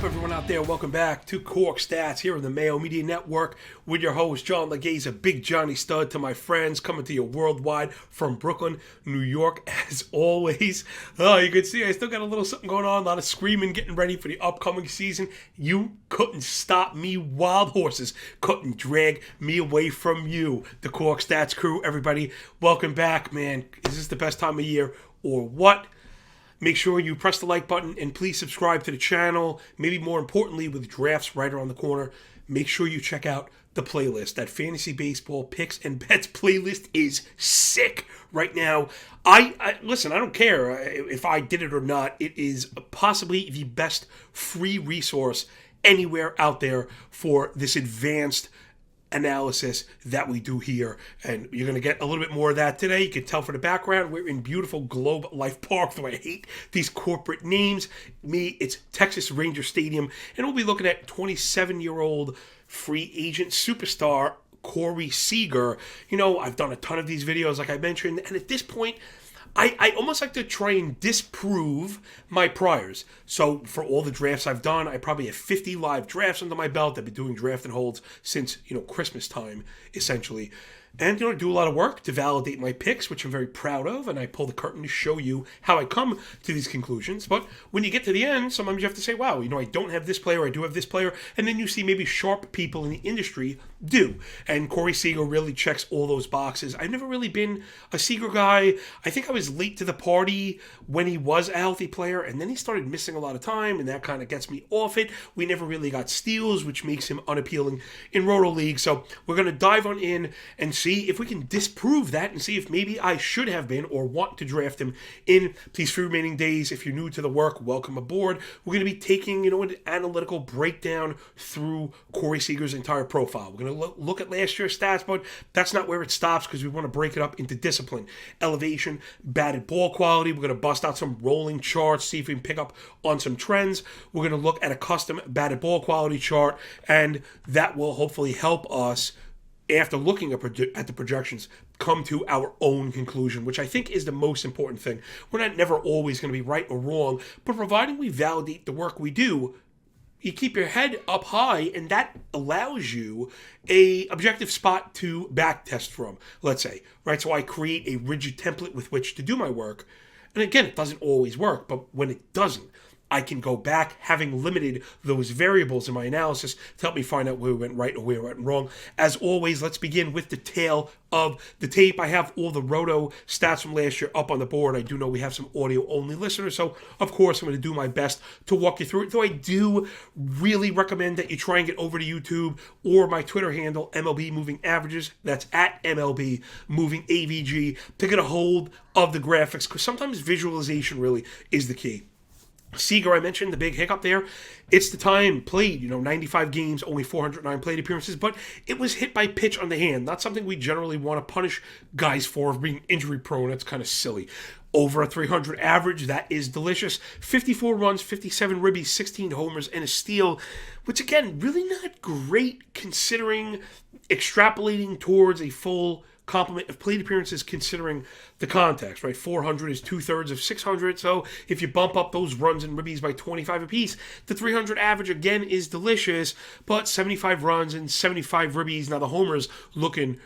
up, everyone out there? Welcome back to Corked Stats here on the Mayo Media Network with your host, John Laghezza, Big Johnny Stud, to my friends coming to you worldwide from Brooklyn, New York, as always. Oh, you can see I still got a little something going on, a lot of screaming, getting ready for the upcoming season. You couldn't stop me. Wild horses couldn't drag me away from you. The Corked Stats crew, everybody, welcome back, man. Is this the best time of year or what? Make sure you press the like button and please subscribe to the channel. Maybe more importantly, with drafts right around the corner, make sure you check out the playlist. That fantasy baseball picks and bets playlist is sick right now. I listen, I don't care if I did it or not. It is possibly the best free resource anywhere out there for this advanced analysis that we do here, and you're going to get a little bit more of that today. You can tell from the background we're in beautiful Globe Life Park, though I hate these corporate names. It's Texas Ranger Stadium, and we'll be looking at 27-year-old free agent superstar Corey Seager. You know, I've done a ton of these videos, like I mentioned, and at this point I almost like to try and disprove my priors. So for all the drafts I've done, I probably have 50 live drafts under my belt. I've been doing draft and holds since, Christmas time, essentially. And, do a lot of work to validate my picks, which I'm very proud of. And I pull the curtain to show you how I come to these conclusions. But when you get to the end, sometimes you have to say, wow, I don't have this player, I do have this player. And then you see maybe sharp people in the industry do. And Corey Seager really checks all those boxes. I've never really been a Seager guy. I think I was late to the party when he was a healthy player. And then he started missing a lot of time. And that kind of gets me off it. We never really got steals, which makes him unappealing in Roto League. So we're going to dive on in and see if we can disprove that and see if maybe I should have been or want to draft him in these few remaining days. If you're new to the work, welcome aboard. We're going to be taking, an analytical breakdown through Corey Seager's entire profile. We're going to look at last year's stats, but that's not where it stops because we want to break it up into discipline, elevation, batted ball quality. We're going to bust out some rolling charts, see if we can pick up on some trends. We're going to look at a custom batted ball quality chart, and that will hopefully help us, after looking at the projections, come to our own conclusion, which I think is the most important thing. We're not never always going to be right or wrong, but providing we validate the work we do, you keep your head up high, and that allows you a objective spot to back test from, let's say, right? So I create a rigid template with which to do my work. And again, it doesn't always work, but when it doesn't, I can go back, having limited those variables in my analysis, to help me find out where we went right or where we went wrong. As always, let's begin with the tail of the tape. I have all the Roto stats from last year up on the board. I do know we have some audio-only listeners, so of course I'm going to do my best to walk you through it, though I do really recommend that you try and get over to YouTube or my Twitter handle, MLB Moving Averages. That's at MLB Moving AVG, to get a hold of the graphics, because sometimes visualization really is the key. Seager, I mentioned the big hiccup there. It's the time played, 95 games, only 409 plate appearances, but it was hit by pitch on the hand. Not something we generally want to punish guys for being injury prone. That's kind of silly. Over a 300 average, that is delicious. 54 runs, 57 ribbies, 16 homers, and a steal, which again, really not great considering extrapolating towards a full complement of plate appearances considering the context, right? 400 is 2/3 of 600, so if you bump up those runs and ribbies by 25 apiece, the 300 average again is delicious, but 75 runs and 75 ribbies, now the homers looking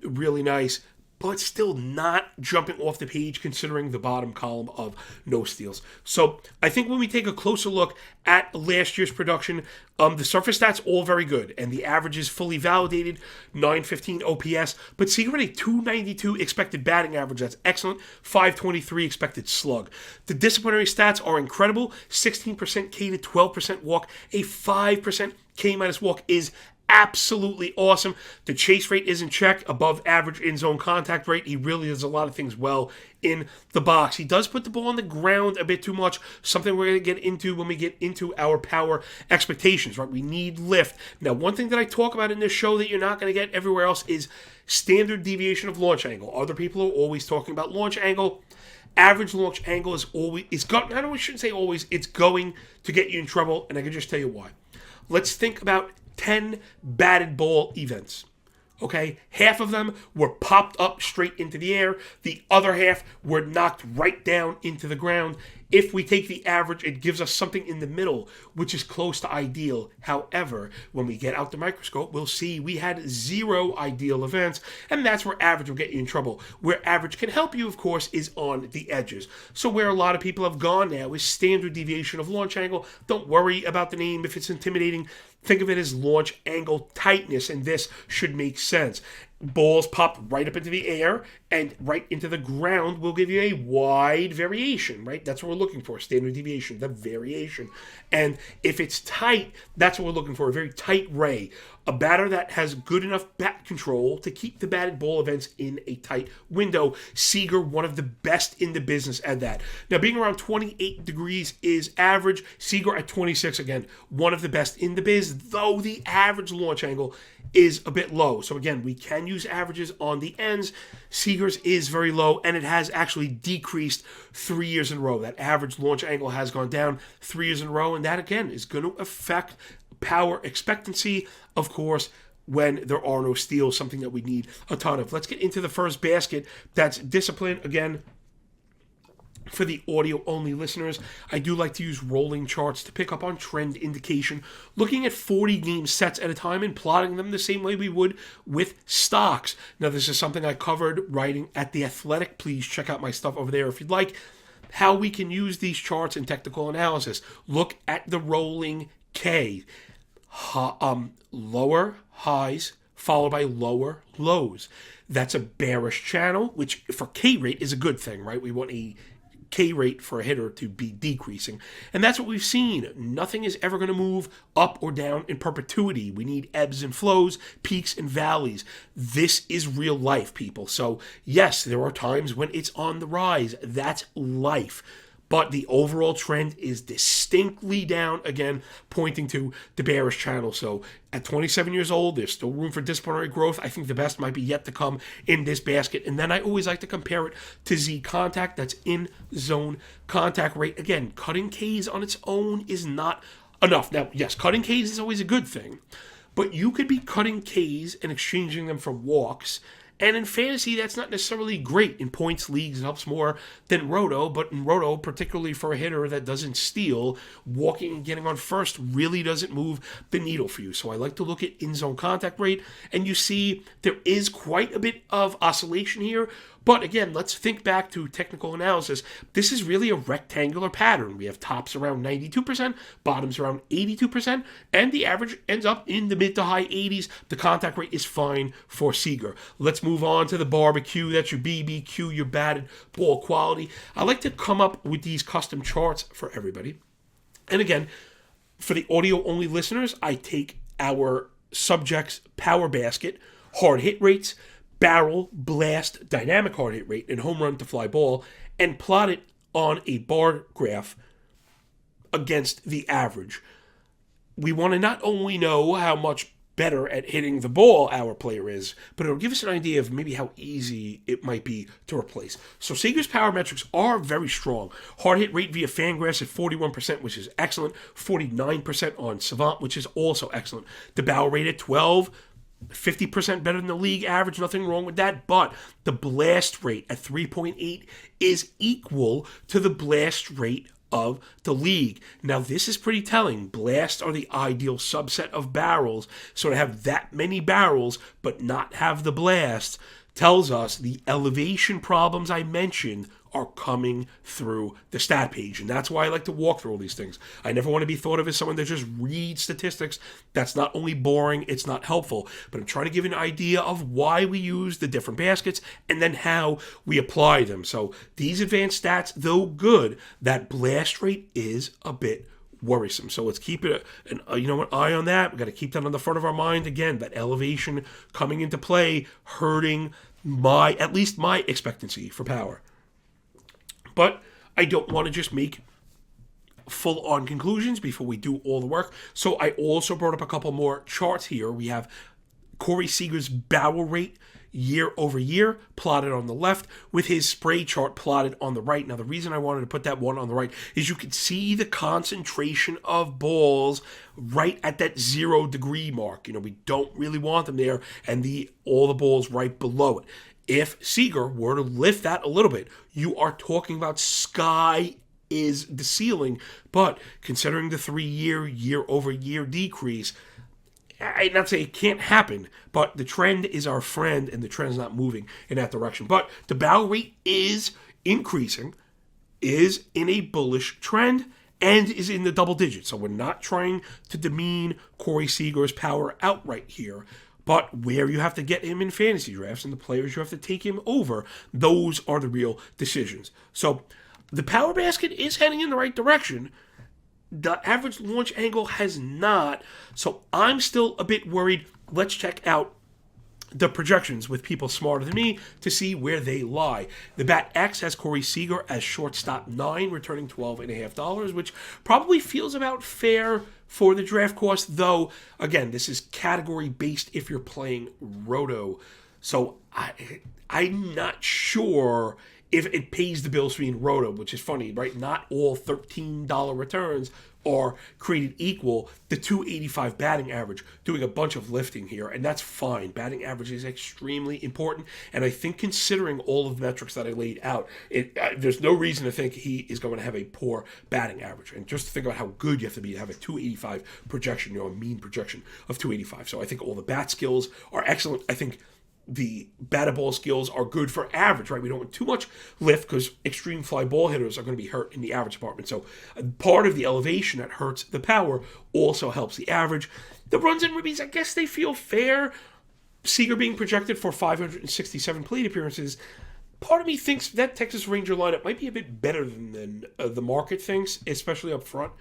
really nice, but still not jumping off the page considering the bottom column of no steals. So I think when we take a closer look at last year's production, the surface stats all very good, and the average is fully validated, 915 OPS, but Seager had a 292 expected batting average. That's excellent. 523 expected slug. The disciplinary stats are incredible. 16% K to 12% walk. A 5% K minus walk is absolutely awesome. The chase rate is in check, above average in-zone contact rate. He really does a lot of things well in the box. He does put the ball on the ground a bit too much, something we're going to get into when we get into our power expectations, right? We need lift. Now, one thing that I talk about in this show that you're not going to get everywhere else is standard deviation of launch angle. Other people are always talking about launch angle. Average launch angle is always, I shouldn't say always, it's going to get you in trouble, and I can just tell you why. Let's think about 10 batted ball events. Okay, half of them were popped up straight into the air. The other half were knocked right down into the ground. If we take the average, it gives us something in the middle, which is close to ideal. However, when we get out the microscope, we'll see we had 0 ideal events, and that's where average will get you in trouble. Where average can help you, of course, is on the edges. So where a lot of people have gone now is standard deviation of launch angle. Don't worry about the name if it's intimidating. Think of it as launch angle tightness, and this should make sense. Balls popped right up into the air and right into the ground will give you a wide variation, right? That's what we're looking for, standard deviation, the variation. And if it's tight, that's what we're looking for, a very tight ray. A batter that has good enough bat control to keep the batted ball events in a tight window. Seager, one of the best in the business at that. Now, being around 28 degrees is average. Seager at 26, again, one of the best in the biz, though the average launch angle is a bit low. So again, we can use averages on the ends. Seager's is very low, and it has actually decreased 3 years in a row. That average launch angle has gone down 3 years in a row, and that again is going to affect power expectancy, of course, when there are no steals, something that we need a ton of. Let's get into the first basket. That's discipline. Again, for the audio-only listeners, I do like to use rolling charts to pick up on trend indication, looking at 40-game sets at a time and plotting them the same way we would with stocks. Now, this is something I covered writing at The Athletic. Please check out my stuff over there if you'd like. How we can use these charts in technical analysis. Look at the rolling K. Lower highs followed by lower lows. That's a bearish channel, which for K rate is a good thing, right? We want a K rate for a hitter to be decreasing. And that's what we've seen. Nothing is ever going to move up or down in perpetuity. We need ebbs and flows, peaks and valleys. This is real life, people. So yes, there are times when it's on the rise. That's life. But the overall trend is distinctly down, again, pointing to the bearish channel. So at 27 years old, there's still room for disciplinary growth. I think the best might be yet to come in this basket. And then I always like to compare it to Z contact. That's in zone contact rate. Again, cutting Ks on its own is not enough. Now, yes, cutting Ks is always a good thing. But you could be cutting Ks and exchanging them for walks. And in fantasy, that's not necessarily great. In points leagues, it helps more than roto. But in roto, particularly for a hitter that doesn't steal, walking and getting on first really doesn't move the needle for you. So I like to look at in-zone contact rate. And you see there is quite a bit of oscillation here. But again, let's think back to technical analysis. This is really a rectangular pattern. We have tops around 92%, bottoms around 82%, and the average ends up in the mid to high 80s. The contact rate is fine for Seager. Let's move on to the barbecue. That's your BBQ, your batted ball quality. I like to come up with these custom charts for everybody. And again, for the audio-only listeners, I take our subject's power basket, hard hit rates, barrel, blast, dynamic hard hit rate, and home run to fly ball, and plot it on a bar graph against the average. We want to not only know how much better at hitting the ball our player is, but it'll give us an idea of maybe how easy it might be to replace. So Seager's power metrics are very strong. Hard hit rate via Fangraphs at 41%, which is excellent. 49% on Savant, which is also excellent. The barrel rate at 12%. 50% better than the league average, nothing wrong with that, but the blast rate at 3.8 is equal to the blast rate of the league. Now, this is pretty telling. Blasts are the ideal subset of barrels, so to have that many barrels but not have the blast tells us the elevation problems I mentioned are coming through the stat page. And that's why I like to walk through all these things. I never want to be thought of as someone that just reads statistics. That's not only boring, it's not helpful. But I'm trying to give an idea of why we use the different baskets and then how we apply them. So these advanced stats, though good, that blast rate is a bit worrisome. So let's keep an eye on that. We got to keep that on the front of our mind. Again, that elevation coming into play, hurting at least my expectancy for power. But I don't want to just make full-on conclusions before we do all the work. So I also brought up a couple more charts here. We have Corey Seager's barrel rate year over year plotted on the left with his spray chart plotted on the right. Now, the reason I wanted to put that one on the right is you can see the concentration of balls right at that 0 degree mark. We don't really want them there, and all the balls right below it. If Seager were to lift that a little bit, you are talking about sky is the ceiling. But considering the 3-year, year-over-year decrease, I'm not saying it can't happen, but the trend is our friend, and the trend's not moving in that direction. But the barrel rate is increasing, is in a bullish trend, and is in the double digits. So we're not trying to demean Corey Seager's power outright here. But where you have to get him in fantasy drafts and the players you have to take him over, those are the real decisions. So the power basket is heading in the right direction. The average launch angle has not. So I'm still a bit worried. Let's check out the projections with people smarter than me to see where they lie. The Bet X has Corey Seager as shortstop 9, returning $12.50, which probably feels about fair for the draft cost, though, again, this is category based if you're playing Roto. So I'm not sure if it pays the bills for being Roto, which is funny, right? Not all $13 returns are created equal. The 285 batting average, doing a bunch of lifting here, and that's fine. Batting average is extremely important, and I think considering all of the metrics that I laid out, there's no reason to think he is going to have a poor batting average. And just to think about how good you have to be to have a 285 projection, a mean projection of 285. So I think all the bat skills are excellent. I think the batted ball skills are good for average, right? We don't want too much lift because extreme fly ball hitters are going to be hurt in the average department. So part of the elevation that hurts the power also helps the average. The runs and ribbies, I guess they feel fair. Seager being projected for 567 plate appearances. Part of me thinks that Texas Ranger lineup might be a bit better than the market thinks, especially up front.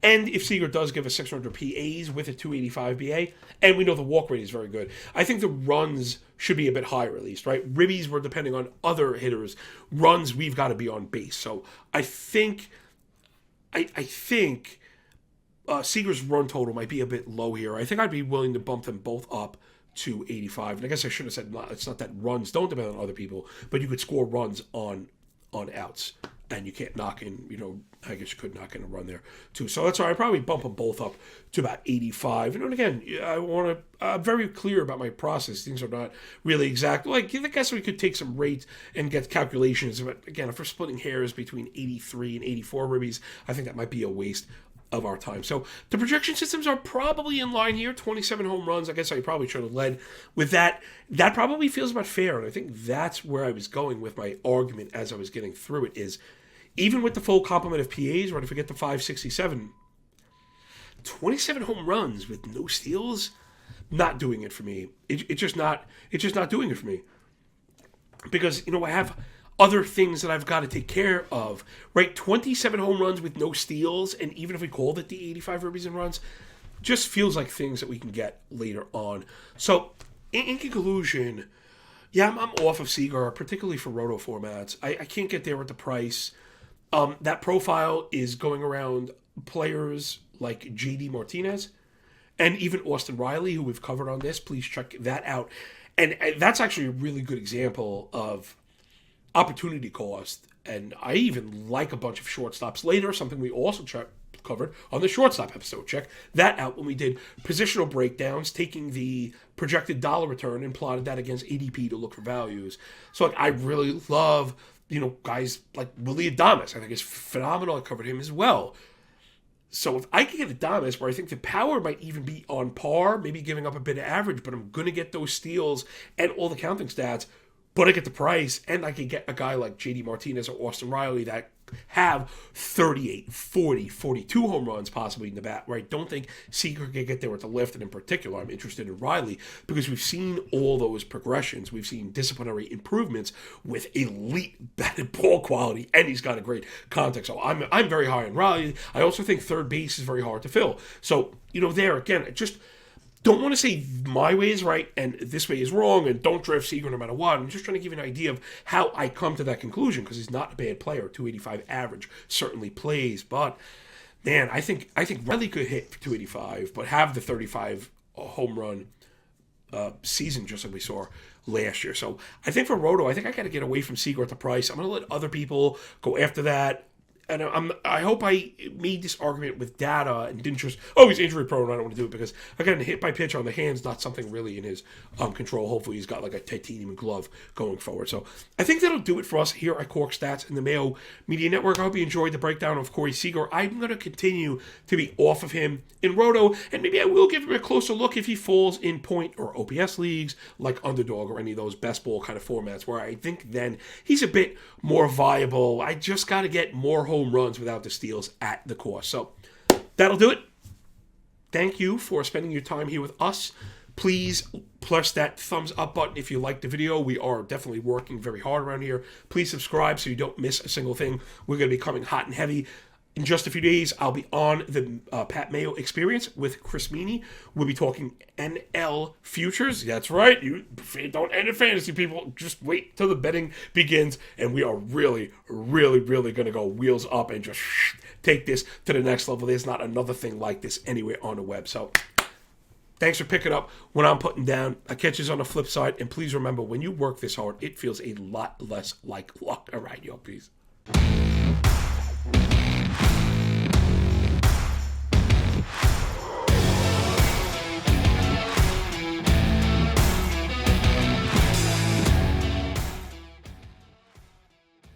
And if Seager does give us 600 PAs with a 285 BA, and we know the walk rate is very good, I think the runs should be a bit higher at least, right? Ribbies, we're depending on other hitters. Runs, we've got to be on base. So I think Seager's run total might be a bit low here. I think I'd be willing to bump them both up to 85. And I guess I should have said it's not that runs don't depend on other people, but you could score runs on outs. And you can't knock in, I guess you could knock in a run there too. So that's why I'd probably bump them both up to about 85. And again, I'm very clear about my process. Things are not really exact. I guess we could take some rates and get calculations. But again, if we're splitting hairs between 83 and 84 ribbies, I think that might be a waste of our time. So the projection systems are probably in line here. 27 home runs. I guess I probably should have led with that. That probably feels about fair. And I think that's where I was going with my argument as I was getting through it is even with the full complement of PAs, right, if we get to 567, 27 home runs with no steals, not doing it for me. It's just not doing it for me. Because, I have other things that I've got to take care of, right? 27 home runs with no steals, and even if we called it the 85 ribbies and runs, just feels like things that we can get later on. So, in conclusion, yeah, I'm off of Seager, particularly for Roto formats. I can't get there with the price. That profile is going around players like J.D. Martinez and even Austin Riley, who we've covered on this. Please check that out. And that's actually a really good example of opportunity cost. And I even like a bunch of shortstops later, something we also covered on the shortstop episode. Check that out when we did positional breakdowns, taking the projected dollar return and plotted that against ADP to look for values. So I really love guys like Willie Adames. I think is phenomenal. I covered him as well. So if I can get Adames, where I think the power might even be on par, maybe giving up a bit of average, but I'm going to get those steals and all the counting stats, but I get the price, and I can get a guy like J.D. Martinez or Austin Riley that have 38, 40, 42 home runs possibly in the bat, right? Don't think Seager can get there with the lift, and in particular, I'm interested in Riley because we've seen all those progressions. We've seen disciplinary improvements with elite batted ball quality, and he's got a great contact. So I'm very high on Riley. I also think third base is very hard to fill. So, there again, just don't want to say my way is right and this way is wrong and don't draft Seager no matter what. I'm just trying to give you an idea of how I come to that conclusion because he's not a bad player. 285 average certainly plays, but man, I think Riley could hit for 285, but have the 35 home run season just like we saw last year. So I think for Roto, I think I got to get away from Seager at the price. I'm going to let other people go after that. and I hope I made this argument with data and didn't just, oh, he's injury prone, I don't want to do it, because, again, hit by pitch on the hand's not something really in his control. Hopefully he's got like a titanium glove going forward. So I think that'll do it for us here at Corked Stats in the Mayo Media Network. I hope you enjoyed the breakdown of Corey Seager. I'm going to continue to be off of him in Roto, and maybe I will give him a closer look if he falls in point or OPS leagues like Underdog or any of those best ball kind of formats, where I think then he's a bit more viable. I just got to get more home runs without the steals at the course. So that'll do it. Thank you for spending your time here with us. Please press that thumbs up button if you liked the video. We are definitely working very hard around here. Please subscribe so you don't miss a single thing. We're going to be coming hot and heavy. In just a few days, I'll be on the Pat Mayo Experience with Chris Meany. We'll be talking NL futures. That's right. You don't end in fantasy, people. Just wait till the betting begins, and we are really, really, really going to go wheels up and just take this to the next level. There's not another thing like this anywhere on the web. So thanks for picking up what I'm putting down. I catch you on the flip side, and please remember, when you work this hard, it feels a lot less like luck. All right, yo, peace.